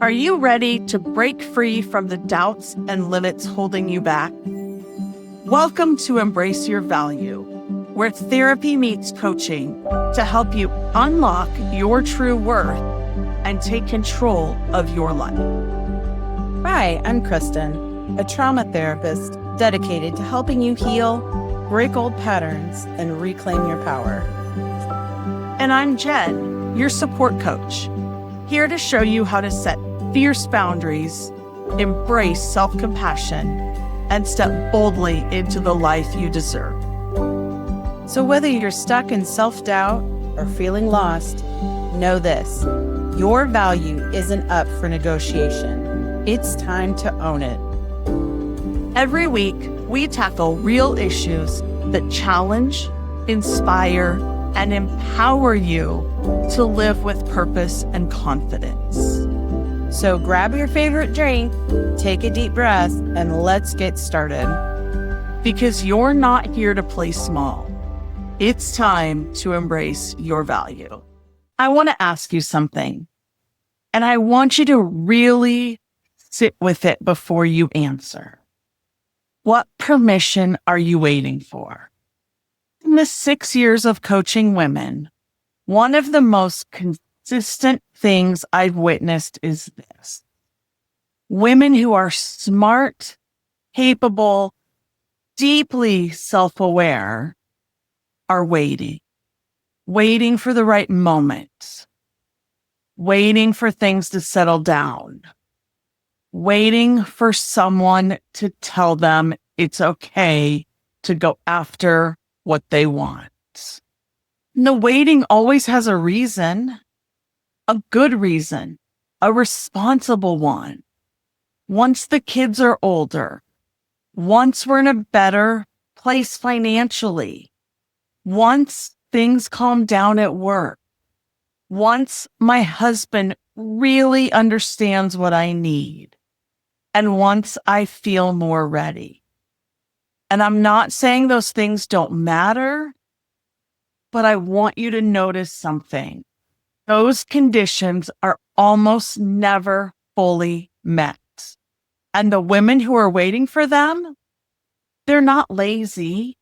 Are you ready to break free from the doubts and limits holding you back? Welcome to Embrace Your Value, where therapy meets coaching to help you unlock your true worth and take control of your life. Hi, I'm Kristen, a trauma therapist dedicated to helping you heal, break old patterns, and reclaim your power. And I'm Jen, your support coach, here to show you how to set fierce boundaries, embrace self-compassion, and step boldly into the life you deserve. So whether you're stuck in self-doubt or feeling lost, know this: your value isn't up for negotiation. It's time to own it. Every week, we tackle real issues that challenge, inspire, and empower you to live with purpose and confidence. So grab your favorite drink, take a deep breath, and let's get started. Because you're not here to play small. It's time to embrace your value. I want to ask you something, and I want you to really sit with it before you answer. What permission are you waiting for? In the 6 years of coaching women, one of the most consistent things I've witnessed is this: women who are smart, capable, deeply self-aware are waiting for the right moment, waiting for things to settle down, waiting for someone to tell them it's okay to go after what they want. And the waiting always has a reason, a good reason, a responsible one. Once the kids are older, once we're in a better place financially, once things calm down at work, once my husband really understands what I need, and once I feel more ready. And I'm not saying those things don't matter, but I want you to notice something. Those conditions are almost never fully met. And the women who are waiting for them, they're not lazy.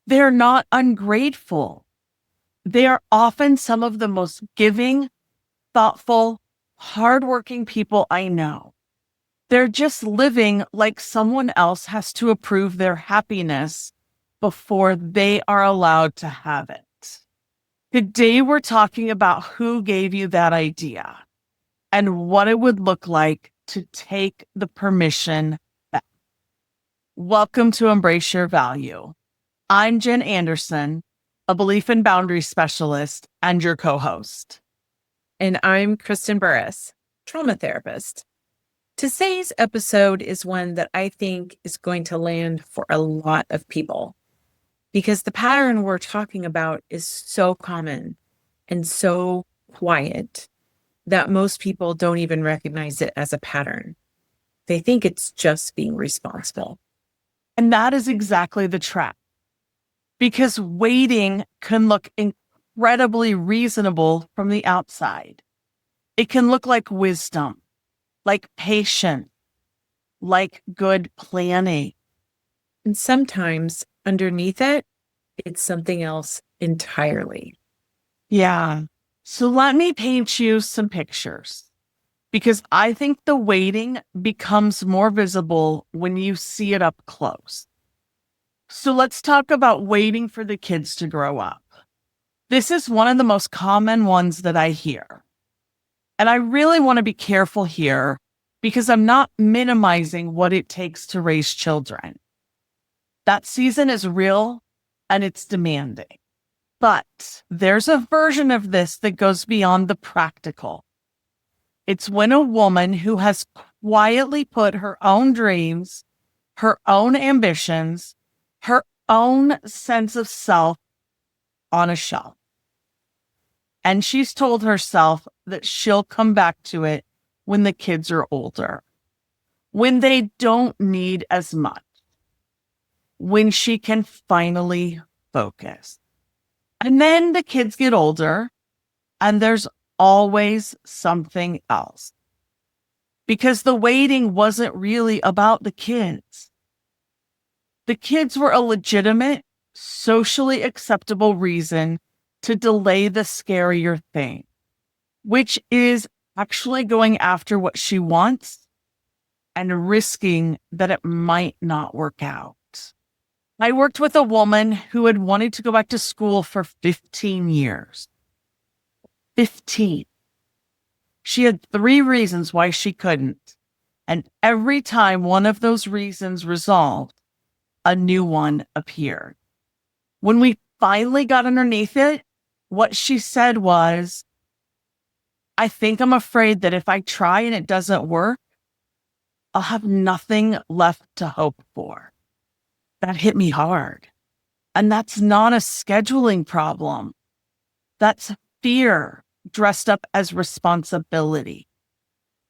They're not ungrateful. They are often some of the most giving, thoughtful, hardworking people I know. They're just living like someone else has to approve their happiness before they are allowed to have it. Today, we're talking about who gave you that idea and what it would look like to take the permission back. Welcome to Embrace Your Value. I'm Jen Anderson, a belief and boundary specialist and your co-host. And I'm Kristen Burrus, trauma therapist. Today's episode is one that I think is going to land for a lot of people because the pattern we're talking about is so common and so quiet that most people don't even recognize it as a pattern. They think it's just being responsible. And that is exactly the trap. Because waiting can look incredibly reasonable from the outside. It can look like wisdom, like patience, like good planning. And sometimes underneath it, it's something else entirely. Yeah. So let me paint you some pictures, because I think the waiting becomes more visible when you see it up close. So let's talk about waiting for the kids to grow up. This is one of the most common ones that I hear. And I really want to be careful here because I'm not minimizing what it takes to raise children. That season is real and it's demanding. But there's a version of this that goes beyond the practical. It's when a woman who has quietly put her own dreams, her own ambitions, her own sense of self on a shelf. And she's told herself that she'll come back to it when the kids are older, when they don't need as much, when she can finally focus. And then the kids get older and there's always something else. because the waiting wasn't really about the kids. The kids were a legitimate, socially acceptable reason to delay the scarier thing, which is actually going after what she wants and risking that it might not work out. I worked with a woman who had wanted to go back to school for 15 years. 15. She had 3 reasons why she couldn't. And every time one of those reasons resolved, a new one appeared. When we finally got underneath it, what she said was, I think I'm afraid that if I try and it doesn't work, I'll have nothing left to hope for. That hit me hard. And that's not a scheduling problem. That's fear dressed up as responsibility.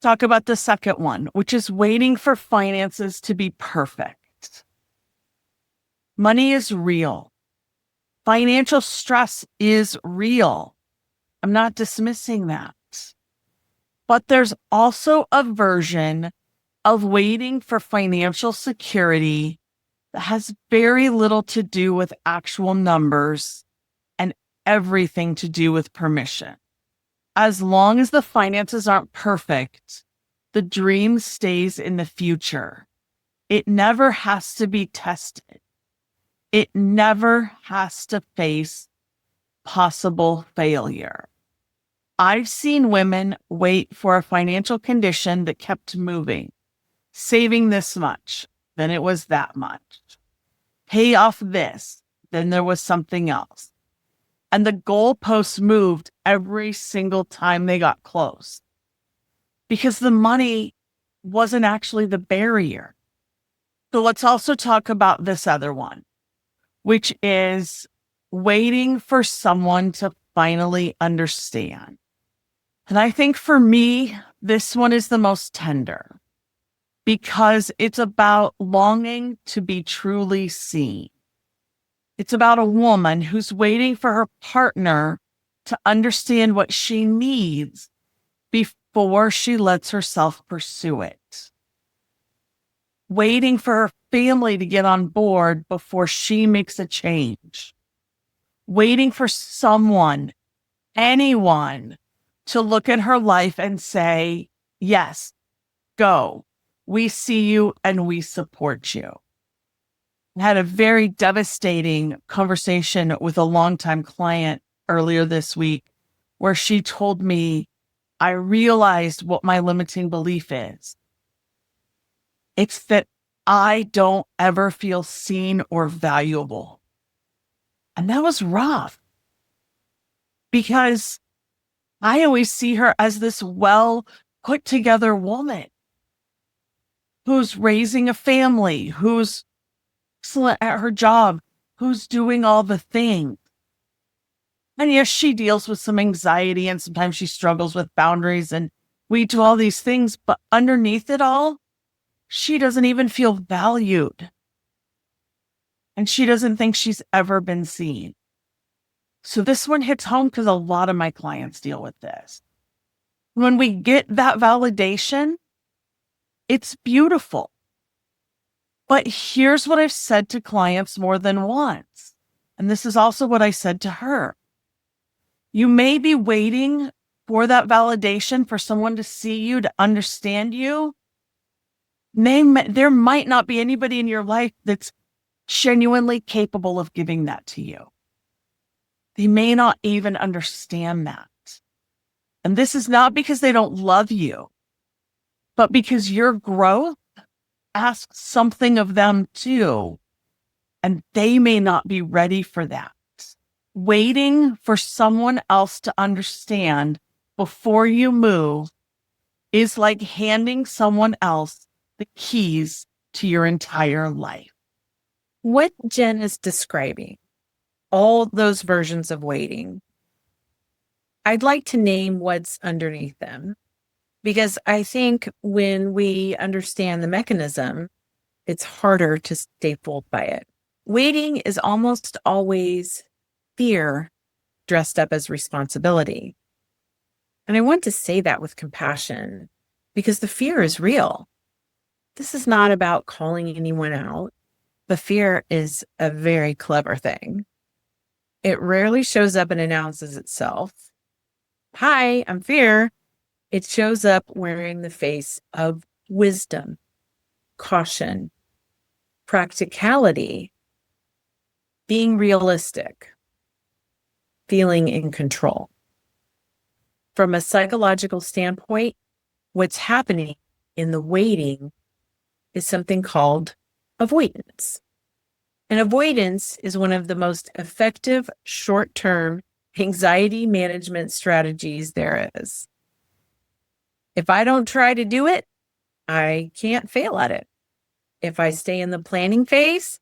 Talk about the second one, which is waiting for finances to be perfect. Money is real. Financial stress is real. I'm not dismissing that. But there's also a version of waiting for financial security that has very little to do with actual numbers and everything to do with permission. As long as the finances aren't perfect, the dream stays in the future. It never has to be tested. It never has to face possible failure. I've seen women wait for a financial condition that kept moving, saving this much, then it was that much. Pay off this, then there was something else. And the goalposts moved every single time they got close because the money wasn't actually the barrier. So let's also talk about this other one, which is waiting for someone to finally understand. And I think for me, this one is the most tender because it's about longing to be truly seen. It's about a woman who's waiting for her partner to understand what she needs before she lets herself pursue it. Waiting for her family to get on board before she makes a change. Waiting for someone, anyone, to look at her life and say, yes, go. We see you and we support you. I had a very devastating conversation with a longtime client earlier this week where she told me, I realized what my limiting belief is. It's that I don't ever feel seen or valuable. And that was rough because I always see her as this well put together woman who's raising a family, who's excellent at her job, who's doing all the things. And yes, she deals with some anxiety and sometimes she struggles with boundaries and we do all these things, but underneath it all, she doesn't even feel valued. And she doesn't think she's ever been seen. So this one hits home because a lot of my clients deal with this. When we get that validation, it's beautiful. But here's what I've said to clients more than once. And this is also what I said to her. You may be waiting for that validation for someone to see you, to understand you. There might not be anybody in your life that's genuinely capable of giving that to you. They may not even understand that. And this is not because they don't love you, but because your growth asks something of them too. And they may not be ready for that. Waiting for someone else to understand before you move is like handing someone else the keys to your entire life. What Jen is describing, all those versions of waiting, I'd like to name what's underneath them because I think when we understand the mechanism, it's harder to stay fooled by it. Waiting is almost always fear dressed up as responsibility. And I want to say that with compassion because the fear is real. This is not about calling anyone out, but fear is a very clever thing. It rarely shows up and announces itself. Hi, I'm fear. It shows up wearing the face of wisdom, caution, practicality, being realistic, feeling in control. From a psychological standpoint, what's happening in the waiting is something called avoidance. And avoidance is one of the most effective short-term anxiety management strategies there is. If I don't try to do it, I can't fail at it. If I stay in the planning phase,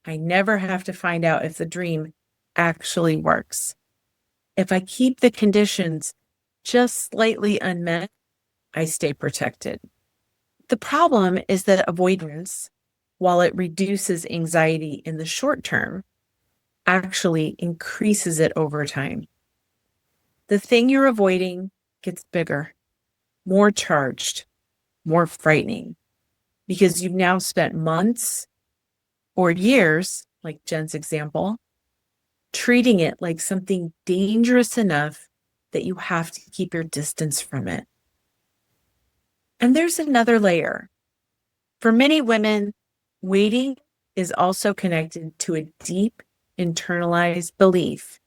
I never have to find out if the dream actually works. If I keep the conditions just slightly unmet, I stay protected. The problem is that avoidance, while it reduces anxiety in the short term, actually increases it over time. The thing you're avoiding gets bigger, more charged, more frightening, because you've now spent months or years, like Jen's example, treating it like something dangerous enough that you have to keep your distance from it. And there's another layer. For many women, waiting is also connected to a deep internalized belief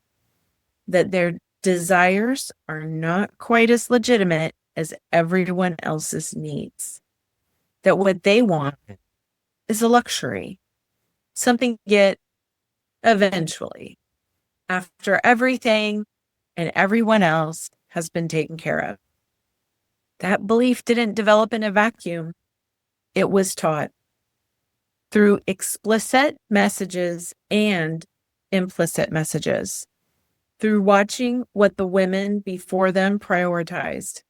that their desires are not quite as legitimate as everyone else's needs. That what they want is a luxury, something to get eventually, after everything and everyone else has been taken care of. That belief didn't develop in a vacuum. It was taught through explicit messages and implicit messages, through watching what the women before them prioritized,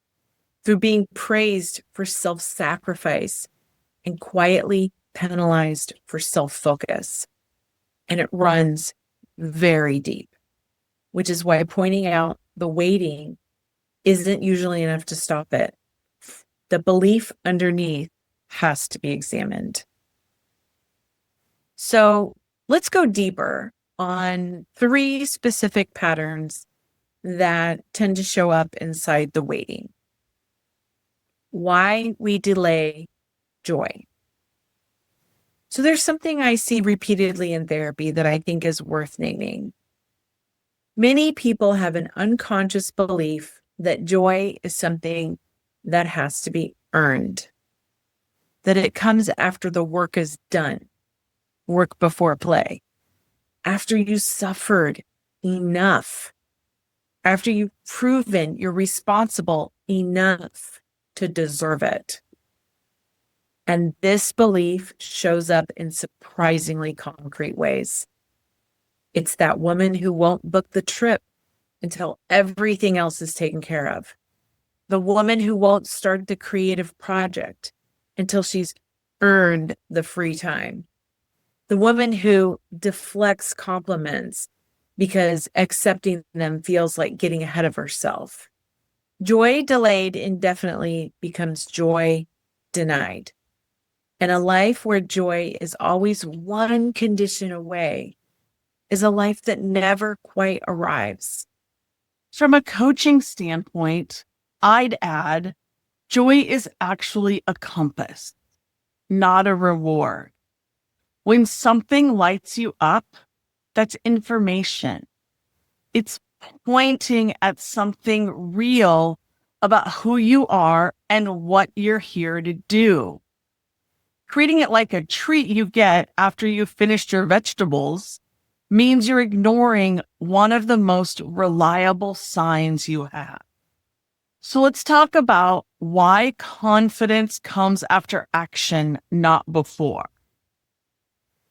through being praised for self-sacrifice and quietly penalized for self-focus. And it runs very deep, which is why pointing out the waiting isn't usually enough to stop it. The belief underneath has to be examined. So let's go deeper on 3 specific patterns that tend to show up inside the waiting. Why we delay joy. So there's something I see repeatedly in therapy that I think is worth naming. Many people have an unconscious belief that joy is something that has to be earned, that it comes after the work is done, work before play, after you suffered enough, after you've proven you're responsible enough to deserve it. And this belief shows up in surprisingly concrete ways. It's that woman who won't book the trip until everything else is taken care of. The woman who won't start the creative project until she's earned the free time. The woman who deflects compliments because accepting them feels like getting ahead of herself. Joy delayed indefinitely becomes joy denied. And a life where joy is always one condition away is a life that never quite arrives. From a coaching standpoint, I'd add joy is actually a compass, not a reward. When something lights you up, that's information. It's pointing at something real about who you are and what you're here to do. Treating it like a treat you get after you've finished your vegetables means you're ignoring one of the most reliable signs you have. So let's talk about why confidence comes after action, not before.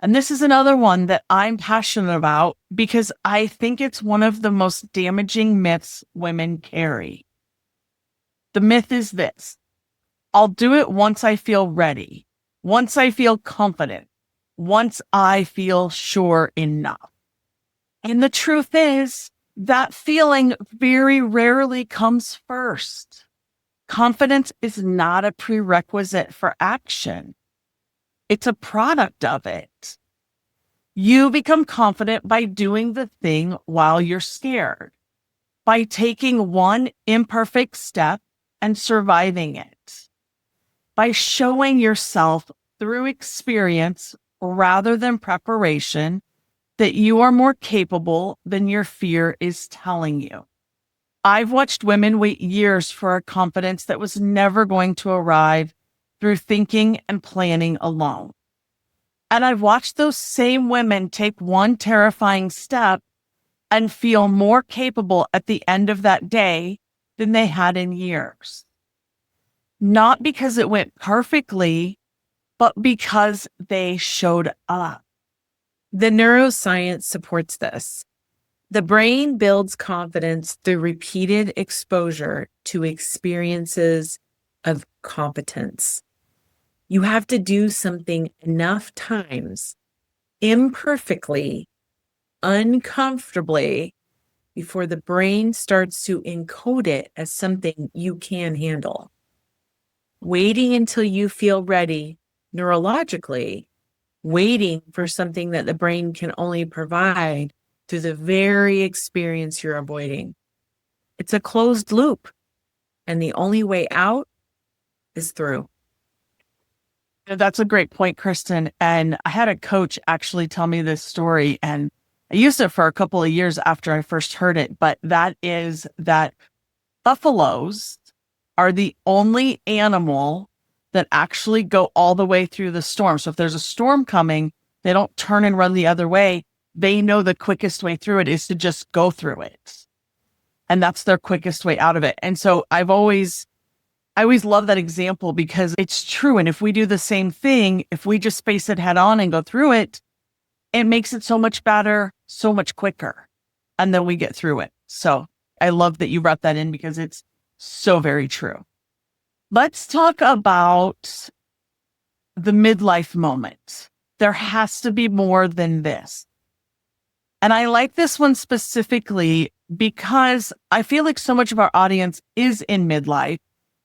And this is another one that I'm passionate about because I think it's one of the most damaging myths women carry. The myth is this: I'll do it once I feel ready, once I feel confident, once I feel sure enough. And the truth is, that feeling very rarely comes first. Confidence is not a prerequisite for action. It's a product of it. You become confident by doing the thing while you're scared, by taking one imperfect step and surviving it, by showing yourself through experience rather than preparation that you are more capable than your fear is telling you. I've watched women wait years for a confidence that was never going to arrive through thinking and planning alone. And I've watched those same women take one terrifying step and feel more capable at the end of that day than they had in years. Not because it went perfectly, but because they showed up. The neuroscience supports this. The brain builds confidence through repeated exposure to experiences of competence. You have to do something enough times, imperfectly, uncomfortably, before the brain starts to encode it as something you can handle. Waiting until you feel ready neurologically, waiting for something that the brain can only provide through the very experience you're avoiding. It's a closed loop, and the only way out is through. That's a great point, Kristen. And I had a coach actually tell me this story, and I used it for a couple of years after I first heard it. But that is that buffaloes are the only animal that actually go all the way through the storm. So if there's a storm coming, they don't turn and run the other way. They know the quickest way through it is to just go through it. And that's their quickest way out of it. And so I always love that example because it's true. And if we do the same thing, if we just face it head on and go through it, it makes it so much better, so much quicker. And then we get through it. So I love that you brought that in because it's so very true. Let's talk about the midlife moment. There has to be more than this. And I like this one specifically because I feel like so much of our audience is in midlife.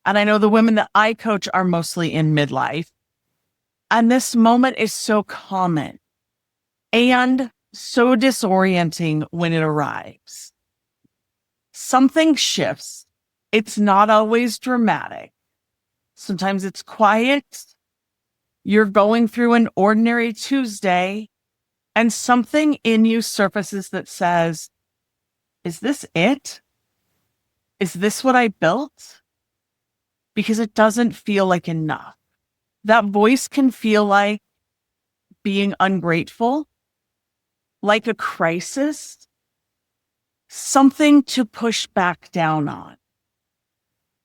And I know the women that I coach are mostly in midlife. And this moment is so common and so disorienting when it arrives. Something shifts. It's not always dramatic. Sometimes it's quiet. You're going through an ordinary Tuesday and something in you surfaces that says, is this it? Is this what I built? Because it doesn't feel like enough. That voice can feel like being ungrateful, like a crisis, something to push back down on.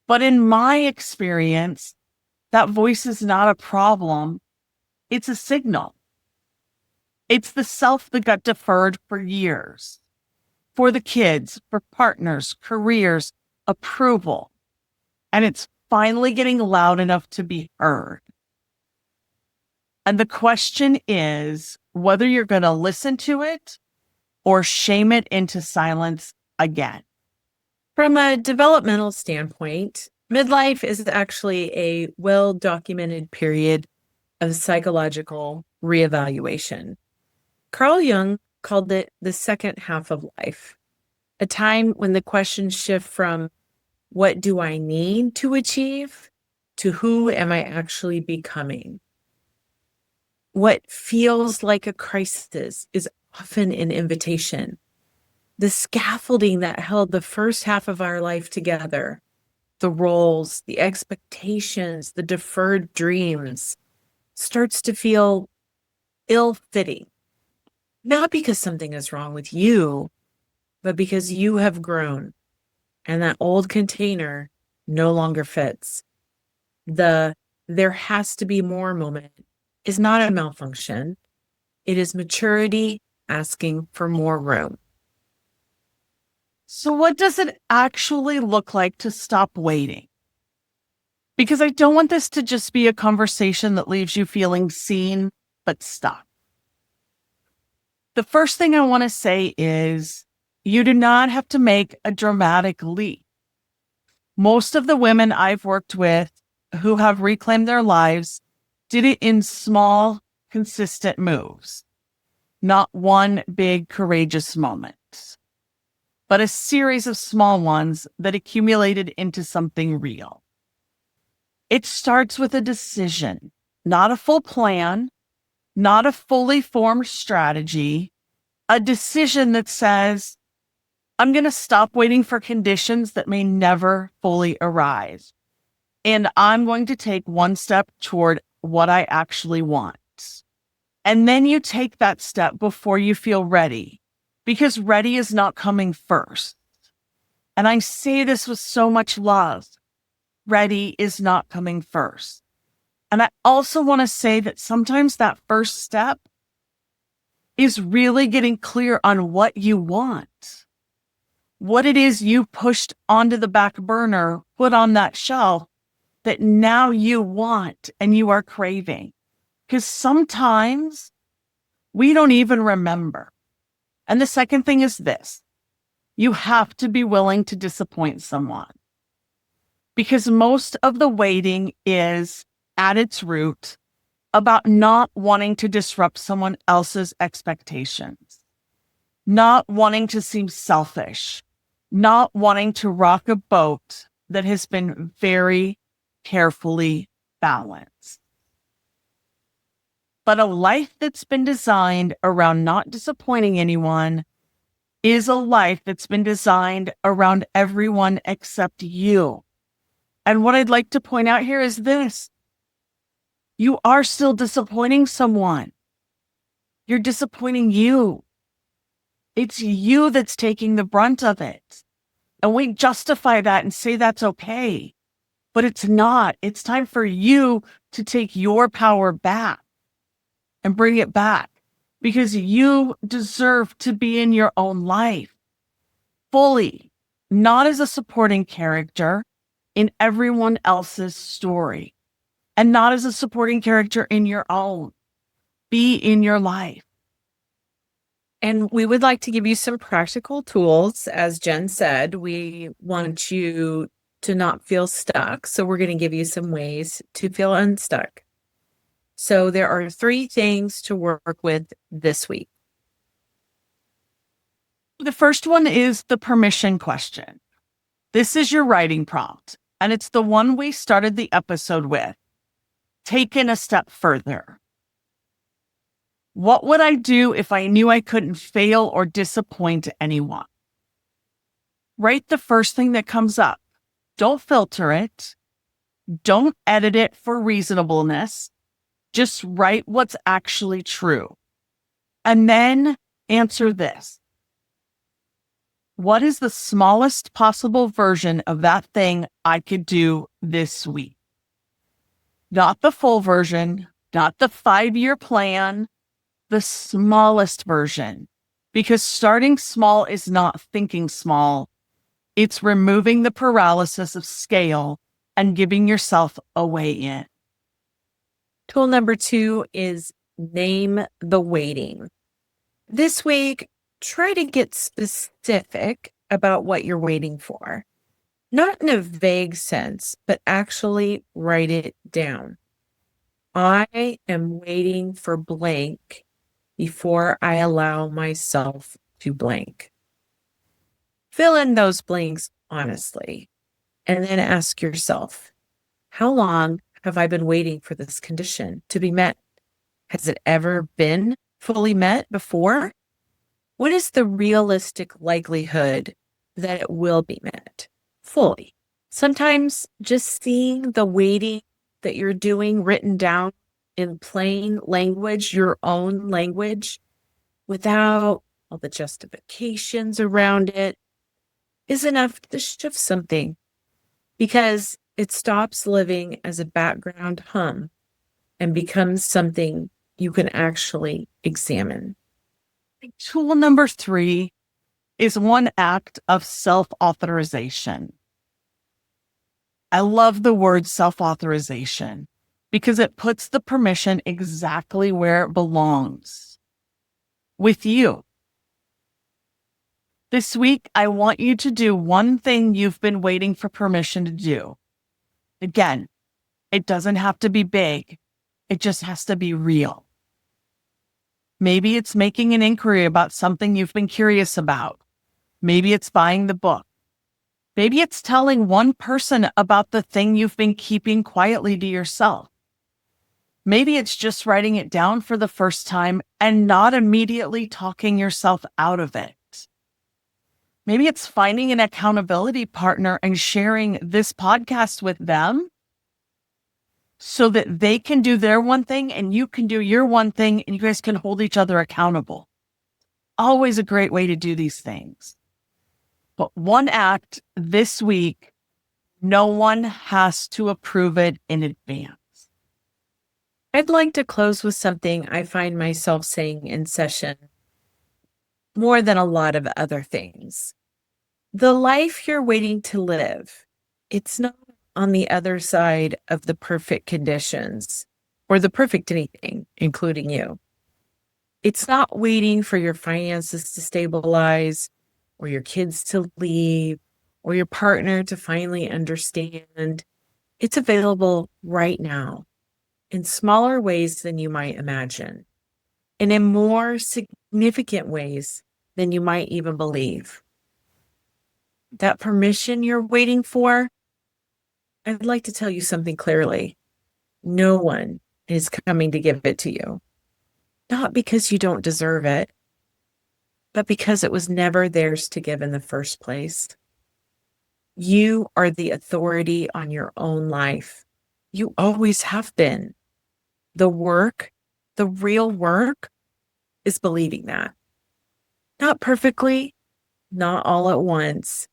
But in my experience, that voice is not a problem. It's a signal. It's the self that got deferred for years, for the kids, for partners, careers, approval. And it's finally getting loud enough to be heard. And the question is whether you're going to listen to it or shame it into silence again. From a developmental standpoint, midlife is actually a well-documented period of psychological reevaluation. Carl Jung called it the second half of life, a time when the questions shift from what do I need to achieve to who am I actually becoming? What feels like a crisis is often an invitation. The scaffolding that held the first half of our life together, the roles, the expectations, the deferred dreams, starts to feel ill-fitting. Not because something is wrong with you, but because you have grown and that old container no longer fits. The there has to be more moment is not a malfunction. It is maturity asking for more room. So what does it actually look like to stop waiting? Because I don't want this to just be a conversation that leaves you feeling seen, but stuck. The first thing I want to say is you do not have to make a dramatic leap. Most of the women I've worked with who have reclaimed their lives did it in small, consistent moves, not one big, courageous moment, but a series of small ones that accumulated into something real. It starts with a decision, not a full plan, not a fully formed strategy, a decision that says, I'm going to stop waiting for conditions that may never fully arise. And I'm going to take one step toward what I actually want. And then you take that step before you feel ready, because ready is not coming first. And I say this with so much love. Ready is not coming first. And I also want to say that sometimes that first step is really getting clear on what you want, what it is you pushed onto the back burner, put on that shelf that now you want and you are craving. Because sometimes we don't even remember. And the second thing is this: you have to be willing to disappoint someone, because most of the waiting is at its root about not wanting to disrupt someone else's expectations, not wanting to seem selfish, not wanting to rock a boat that has been very carefully balanced. But a life that's been designed around not disappointing anyone is a life that's been designed around everyone except you. And what I'd like to point out here is this: you are still disappointing someone. You're disappointing you. It's you that's taking the brunt of it. And we justify that and say that's okay. But it's not. It's time for you to take your power back and bring it back, because you deserve to be in your own life fully, not as a supporting character in everyone else's story, and not as a supporting character in your own. Be in your life. And we would like to give you some practical tools. As Jen said, we want you to not feel stuck. So we're going to give you some ways to feel unstuck. So there are 3 things to work with this week. The first one is the permission question. This is your writing prompt, and it's the one we started the episode with. Taken a step further. What would I do if I knew I couldn't fail or disappoint anyone? Write the first thing that comes up. Don't filter it. Don't edit it for reasonableness. Just write what's actually true. And then answer this: what is the smallest possible version of that thing I could do this week? Not the full version, not the 5-year plan, the smallest version. Because starting small is not thinking small. It's removing the paralysis of scale and giving yourself a way in. Tool number 2 is name the waiting. This week, try to get specific about what you're waiting for. Not in a vague sense, but actually write it down. I am waiting for blank before I allow myself to blank. Fill in those blanks honestly, and then ask yourself, how long have I been waiting for this condition to be met? Has it ever been fully met before? What is the realistic likelihood that it will be met fully? Sometimes just seeing the waiting that you're doing written down in plain language, your own language, without all the justifications around it, is enough to shift something, because it stops living as a background hum and becomes something you can actually examine. Tool number 3 is one act of self-authorization. I love the word self-authorization because it puts the permission exactly where it belongs, with you. This week, I want you to do one thing you've been waiting for permission to do. Again, it doesn't have to be big. It just has to be real. Maybe it's making an inquiry about something you've been curious about. Maybe it's buying the book. Maybe it's telling one person about the thing you've been keeping quietly to yourself. Maybe it's just writing it down for the first time and not immediately talking yourself out of it. Maybe it's finding an accountability partner and sharing this podcast with them so that they can do their one thing and you can do your one thing and you guys can hold each other accountable. Always a great way to do these things. But one act this week, no one has to approve it in advance. I'd like to close with something I find myself saying in session more than a lot of other things. The life you're waiting to live, it's not on the other side of the perfect conditions or the perfect anything, including you. It's not waiting for your finances to stabilize or your kids to leave or your partner to finally understand. It's available right now in smaller ways than you might imagine and in more significant ways than you might even believe. That permission you're waiting for, I'd like to tell you something clearly. No one is coming to give it to you. Not because you don't deserve it, but because it was never theirs to give in the first place. You are the authority on your own life. You always have been. The work, the real work, is believing that. Not perfectly, not all at once,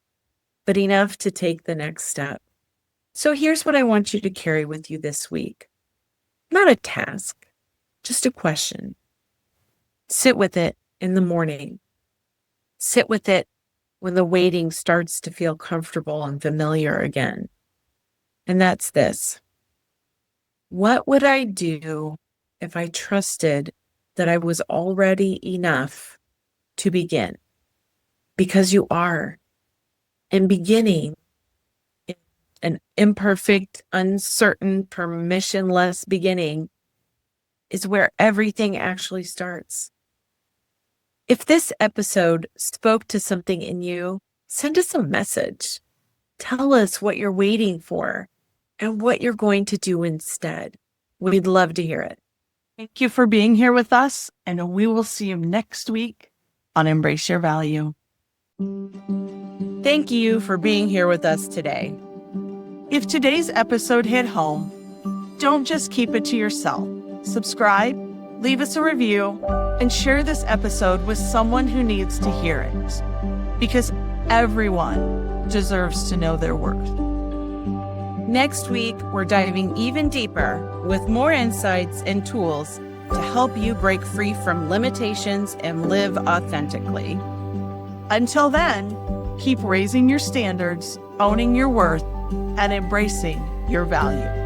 but enough to take the next step. So here's what I want you to carry with you this week. Not a task, just a question. Sit with it in the morning. Sit with it when the waiting starts to feel comfortable and familiar again. And that's this. What would I do if I trusted that I was already enough to begin? Because you are. And beginning, an imperfect, uncertain, permissionless beginning, is where everything actually starts. If this episode spoke to something in you, send us a message. Tell us what you're waiting for and what you're going to do instead. We'd love to hear it. Thank you for being here with us, and we will see you next week on Embrace Your Value. Thank you for being here with us today. If today's episode hit home, don't just keep it to yourself. Subscribe, leave us a review, and share this episode with someone who needs to hear it. Because everyone deserves to know their worth. Next week, we're diving even deeper with more insights and tools to help you break free from limitations and live authentically. Until then, keep raising your standards, owning your worth, and embracing your value.